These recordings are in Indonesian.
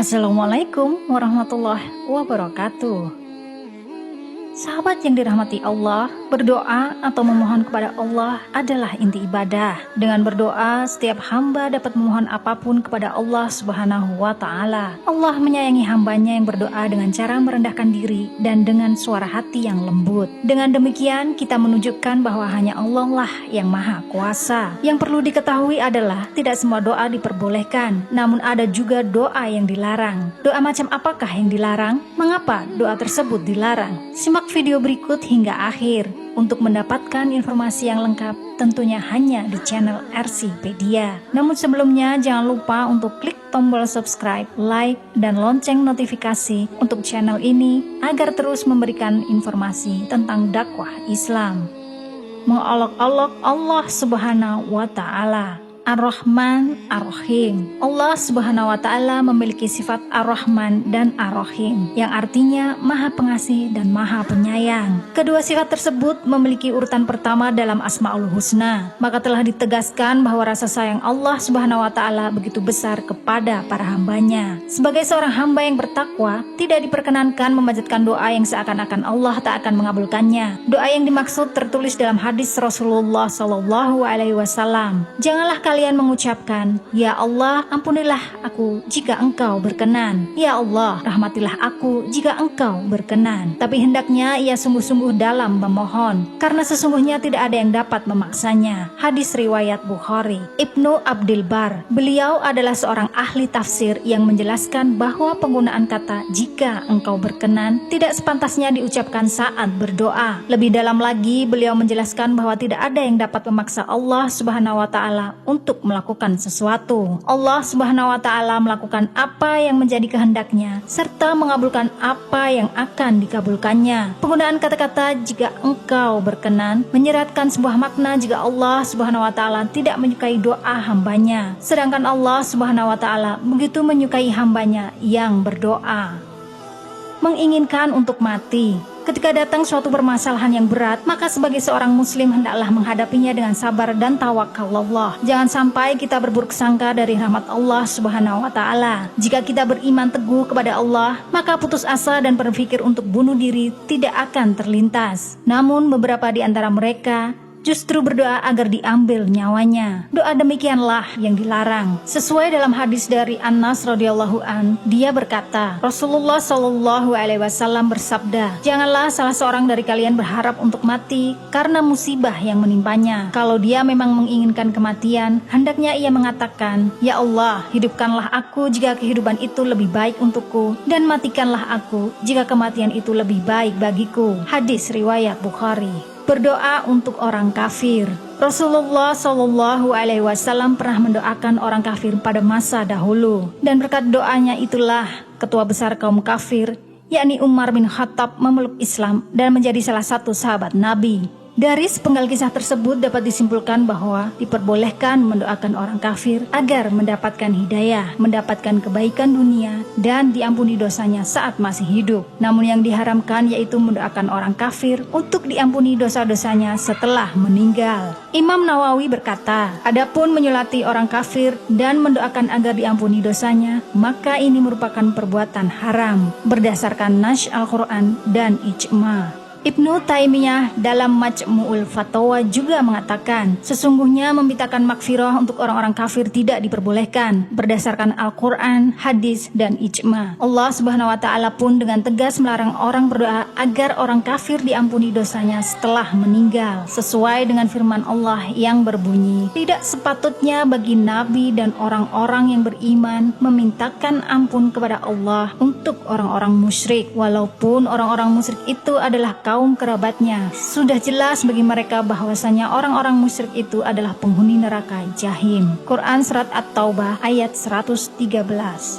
Assalamualaikum warahmatullahi wabarakatuh. Sahabat yang dirahmati Allah, berdoa atau memohon kepada Allah adalah inti ibadah. Dengan berdoa, setiap hamba dapat memohon apapun kepada Allah Subhanahu wa Ta'ala. Allah menyayangi hambanya yang berdoa dengan cara merendahkan diri dan dengan suara hati yang lembut. Dengan demikian, kita menunjukkan bahwa hanya Allah lah yang Maha Kuasa. Yang perlu diketahui adalah tidak semua doa diperbolehkan, namun ada juga doa yang dilarang. Doa macam apakah yang dilarang? Mengapa doa tersebut dilarang? Simak video berikut hingga akhir untuk mendapatkan informasi yang lengkap, tentunya hanya di channel RCpedia. Namun sebelumnya jangan lupa untuk klik tombol subscribe, like, dan lonceng notifikasi untuk channel ini agar terus memberikan informasi tentang dakwah Islam. Mengolok-olok Allah Subhanahu wa Ta'ala. Ar-Rahman, Ar-Rahim. Allah Subhanahu wa Ta'ala memiliki sifat Ar-Rahman dan Ar-Rahim, yang artinya Maha Pengasih dan Maha Penyayang. Kedua sifat tersebut memiliki urutan pertama dalam Asmaul Husna. Maka telah ditegaskan bahwa rasa sayang Allah Subhanahu wa Ta'ala begitu besar kepada para hambanya. Sebagai seorang hamba yang bertakwa, tidak diperkenankan memanjatkan doa yang seakan-akan Allah tak akan mengabulkannya. Doa yang dimaksud tertulis dalam hadis Rasulullah SAW. Janganlah kalian mengucapkan, "Ya Allah, ampunilah aku jika Engkau berkenan. Ya Allah, rahmatilah aku jika Engkau berkenan." Tapi hendaknya ia sungguh-sungguh dalam memohon, karena sesungguhnya tidak ada yang dapat memaksanya. Hadis riwayat Bukhari. Ibnu Abdul Bar, beliau adalah seorang ahli tafsir yang menjelaskan bahwa penggunaan kata "jika Engkau berkenan" tidak sepantasnya diucapkan saat berdoa. Lebih dalam lagi, beliau menjelaskan bahwa tidak ada yang dapat memaksa Allah Subhanahu wa Ta'ala untuk melakukan sesuatu. Allah Subhanahu wa Ta'ala melakukan apa yang menjadi kehendaknya serta mengabulkan apa yang akan dikabulkannya. Penggunaan kata-kata "jika Engkau berkenan" menyeratkan sebuah makna jika Allah Subhanahu wa Ta'ala tidak menyukai doa hambanya, sedangkan Allah Subhanahu wa Ta'ala begitu menyukai hambanya yang berdoa. Menginginkan untuk mati. Ketika datang suatu permasalahan yang berat, maka sebagai seorang muslim hendaklah menghadapinya dengan sabar dan tawakal Allah. Jangan sampai kita berburuk sangka dari rahmat Allah Subhanahu wa Ta'ala. Jika kita beriman teguh kepada Allah, maka putus asa dan berpikir untuk bunuh diri tidak akan terlintas. Namun beberapa di antara mereka justru berdoa agar diambil nyawanya. Doa demikianlah yang dilarang. Sesuai dalam hadis dari Anas radhiyallahu an, dia berkata, Rasulullah Shallallahu alaihi wasallam bersabda, "Janganlah salah seorang dari kalian berharap untuk mati karena musibah yang menimpanya. Kalau dia memang menginginkan kematian, hendaknya ia mengatakan, 'Ya Allah, hidupkanlah aku jika kehidupan itu lebih baik untukku, dan matikanlah aku jika kematian itu lebih baik bagiku.'" Hadis riwayat Bukhari. Berdoa untuk orang kafir. Rasulullah Shallallahu alaihi wasallam pernah mendoakan orang kafir pada masa dahulu, dan berkat doanya itulah ketua besar kaum kafir, yakni Umar bin Khattab, memeluk Islam dan menjadi salah satu sahabat Nabi. Dari sepenggal kisah tersebut dapat disimpulkan bahwa diperbolehkan mendoakan orang kafir agar mendapatkan hidayah, mendapatkan kebaikan dunia, dan diampuni dosanya saat masih hidup. Namun yang diharamkan yaitu mendoakan orang kafir untuk diampuni dosa-dosanya setelah meninggal. Imam Nawawi berkata, adapun menyolati orang kafir dan mendoakan agar diampuni dosanya, maka ini merupakan perbuatan haram berdasarkan nas Al-Quran dan ijma'. Ibnu Taimiyah dalam Majmu'ul Fatawa juga mengatakan, sesungguhnya memintakan makfirah untuk orang-orang kafir tidak diperbolehkan berdasarkan Al-Quran, hadis, dan ijma'. Allah Subhanahu wa Ta'ala pun dengan tegas melarang orang berdoa agar orang kafir diampuni dosanya setelah meninggal, sesuai dengan firman Allah yang berbunyi, "Tidak sepatutnya bagi nabi dan orang-orang yang beriman memintakan ampun kepada Allah untuk orang-orang musyrik, walaupun orang-orang musyrik itu adalah kaum kerabatnya. Sudah jelas bagi mereka bahwasanya orang-orang musyrik itu adalah penghuni neraka Jahim." Quran Surat At-Taubah ayat 113.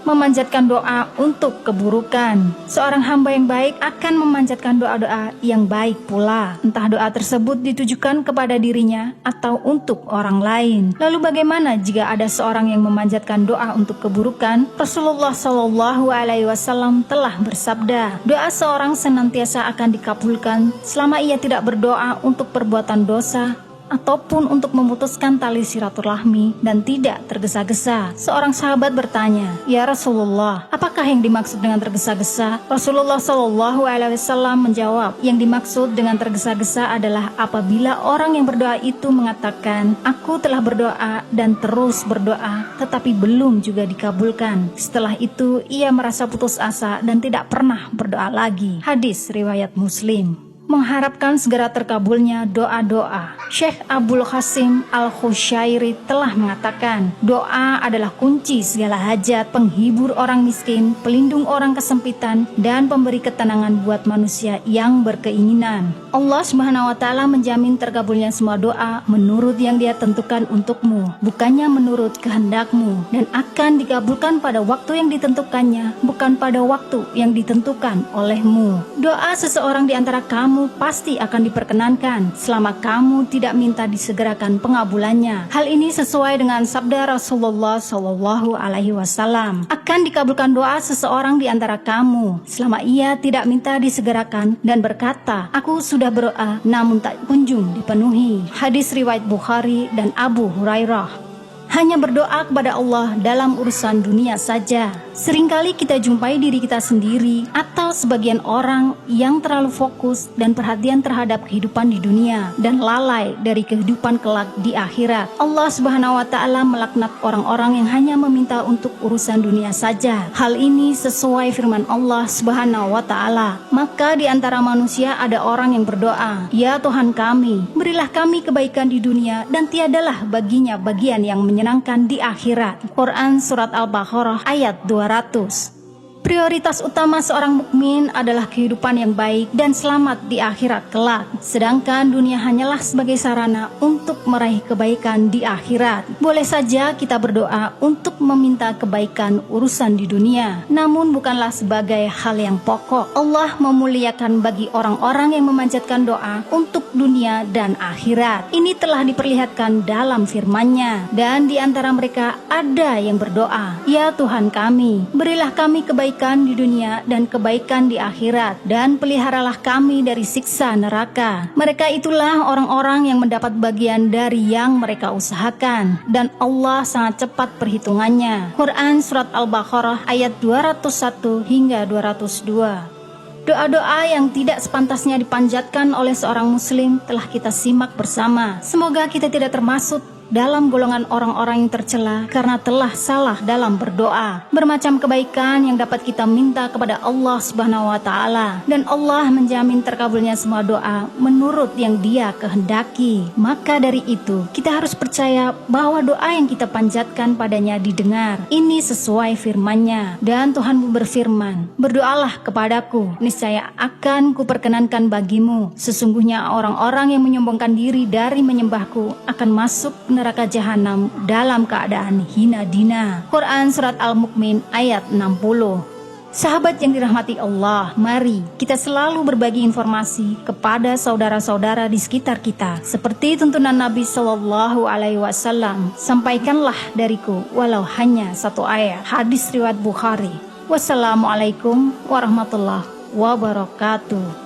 Memanjatkan doa untuk keburukan. Seorang hamba yang baik akan memanjatkan doa-doa yang baik pula, entah doa tersebut ditujukan kepada dirinya atau untuk orang lain. Lalu bagaimana jika ada seorang yang memanjatkan doa untuk keburukan? Rasulullah Shallallahu alaihi wasallam telah bersabda, doa seorang senantiasa akan dikabulkan selama ia tidak berdoa untuk perbuatan dosa ataupun untuk memutuskan tali silaturahmi dan tidak tergesa-gesa. Seorang sahabat bertanya, "Ya Rasulullah, apakah yang dimaksud dengan tergesa-gesa?" Rasulullah SAW menjawab, "Yang dimaksud dengan tergesa-gesa adalah apabila orang yang berdoa itu mengatakan, 'Aku telah berdoa dan terus berdoa, tetapi belum juga dikabulkan.' Setelah itu ia merasa putus asa dan tidak pernah berdoa lagi." Hadis riwayat Muslim. Mengharapkan segera terkabulnya doa-doa. Syekh Abdul Qasim Al-Khusyairi telah mengatakan, doa adalah kunci segala hajat, penghibur orang miskin, pelindung orang kesempitan, dan pemberi ketenangan buat manusia yang berkeinginan. Allah Subhanahu wa Ta'ala menjamin terkabulnya semua doa menurut yang Dia tentukan untukmu, bukannya menurut kehendakmu, dan akan dikabulkan pada waktu yang ditentukannya, bukan pada waktu yang ditentukan olehmu. Doa seseorang di antara kamu pasti akan diperkenankan selama kamu tidak minta disegerakan pengabulannya. Hal ini sesuai dengan sabda Rasulullah SAW. Akan dikabulkan doa seseorang di antara kamu selama ia tidak minta disegerakan dan berkata, "Aku sudah berdoa namun tak kunjung dipenuhi." Hadis riwayat Bukhari dan Abu Hurairah. Hanya berdoa kepada Allah dalam urusan dunia saja. Seringkali kita jumpai diri kita sendiri atau sebagian orang yang terlalu fokus dan perhatian terhadap kehidupan di dunia dan lalai dari kehidupan kelak di akhirat. Allah Subhanahu wa Ta'ala melaknat orang-orang yang hanya meminta untuk urusan dunia saja. Hal ini sesuai firman Allah Subhanahu wa Ta'ala. Maka di antara manusia ada orang yang berdoa, "Ya Tuhan kami, berilah kami kebaikan di dunia dan tiadalah baginya bagian yang menyenangkan di akhirat." Quran Surat Al-Baqarah ayat 200. Prioritas utama seorang mukmin adalah kehidupan yang baik dan selamat di akhirat kelak. Sedangkan dunia hanyalah sebagai sarana untuk meraih kebaikan di akhirat. Boleh saja kita berdoa untuk meminta kebaikan urusan di dunia, namun bukanlah sebagai hal yang pokok. Allah memuliakan bagi orang-orang yang memanjatkan doa untuk dunia dan akhirat. Ini telah diperlihatkan dalam firman-Nya, dan di antara mereka ada yang berdoa, "Ya Tuhan kami, berilah kami kebaikan di dunia dan kebaikan di akhirat, dan peliharalah kami dari siksa neraka." Mereka itulah orang-orang yang mendapat bagian dari yang mereka usahakan, dan Allah sangat cepat perhitungannya. Quran Surat Al-Baqarah ayat 201 hingga 202. Doa-doa yang tidak sepantasnya dipanjatkan oleh seorang muslim telah kita simak bersama. Semoga kita tidak termasuk dalam golongan orang-orang yang tercela karena telah salah dalam berdoa. Bermacam kebaikan yang dapat kita minta kepada Allah Subhanahu wa Ta'ala, dan Allah menjamin terkabulnya semua doa menurut yang Dia kehendaki. Maka dari itu kita harus percaya bahwa doa yang kita panjatkan padanya didengar. Ini sesuai firman-Nya, dan Tuhanmu berfirman, "Berdoalah kepadaku, niscaya akan kuperkenankan bagimu. Sesungguhnya orang-orang yang menyombongkan diri dari menyembahku akan masuk neraka jahanam dalam keadaan hina dina." Quran Surat Al-Mu'min ayat 60. Sahabat yang dirahmati Allah, mari kita selalu berbagi informasi kepada saudara-saudara di sekitar kita. Seperti tuntunan Nabi SAW, "Sampaikanlah dariku walau hanya satu ayat." Hadis riwayat Bukhari. Wassalamualaikum warahmatullahi wabarakatuh.